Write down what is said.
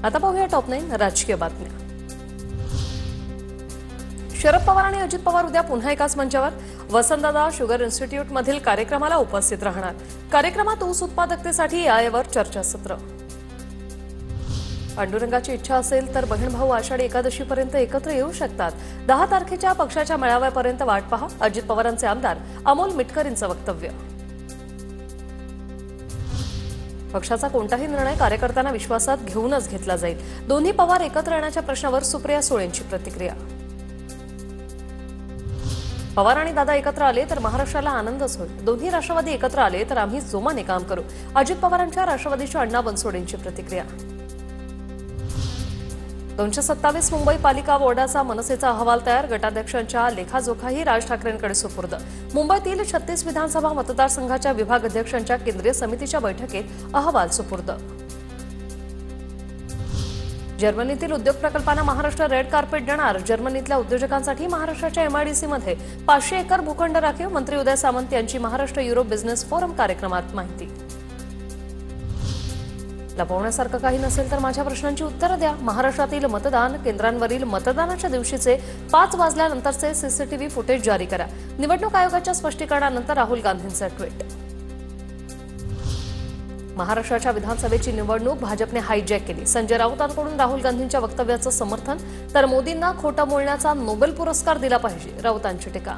आता पाहूया टॉप 9 राजकीय बातम्या। शरद पवार आणि अजित पवार उद्या पुन्हा एकाच मंचावर वसंतदादा शुगर इन्स्टिट्यूट मधील कार्यक्रमाला उपस्थित राहणार। कार्यक्रमात ऊस उत्पादकतेसाठी यावर चर्चासत्र। पांडुरंगाची इच्छा असेल तर बहीण भाऊ आषाढी एकादशीपर्यंत एकत्र येऊ शकतात। 10 तारखेच्या पक्षाच्या मेळाव्यापर्यंत वाट पहा, अजित पवारांचे आमदार अमोल मिटकरींचं वक्तव्य। पक्षाचा कोणताही निर्णय कार्यकर्त्यांना विश्वासात घेऊनच घेतला जाईल। दोन्ही पवार एकत्र येण्याच्या प्रश्नावर सुप्रिया सुळेंची प्रतिक्रिया। पवार आणि दादा एकत्र आले तर महाराष्ट्राला आनंदच होईल। दोन्ही राष्ट्रवादी एकत्र आले तर आम्ही जोमाने काम करू। अजित पवारांच्या राष्ट्रवादीच्या अण्णा बनसोडेंची प्रतिक्रिया। 227 मुंबई पालिका वॉर्डाचा मनसेचा अहवाल तयार। गटाध्यक्षांच्या लेखाजोखाही राज ठाकरेंकडे सुपूर्द। मुंबईतील 36 विधानसभा मतदारसंघाच्या विभाग अध्यक्षांच्या केंद्रीय समितीच्या बैठकीत अहवाल सुपूर्द। जर्मनीतील उद्योग प्रकल्पांना महाराष्ट्र रेड कार्पेट देणार। जर्मनीतल्या उद्योजकांसाठी महाराष्ट्राच्या एमआयडीसीमध्ये 500 एकर भूखंड राखीव। मंत्री उदय सामंत यांची महाराष्ट्र युरोप बिझनेस फोरम कार्यक्रमात माहिती। लपवण्यासारखं काही नसेल तर माझ्या प्रश्नांची उत्तरं द्या। महाराष्ट्रातील मतदान केंद्रांवरील मतदानाच्या दिवशीचे 5 वाजल्यानंतरचे सीसीटीव्ही फुटेज जारी करा। निवडणूक आयोगाच्या स्पष्टीकरणानंतर राहुल गांधींचं ट्विट। महाराष्ट्राच्या विधानसभेची निवडणूक भाजपने हायजॅक केली। संजय राऊतांकडून राहुल गांधींच्या वक्तव्याचं समर्थन, तर मोदींना खोटं बोलण्याचा नोबेल पुरस्कार दिला पाहिजे, राऊतांची टीका।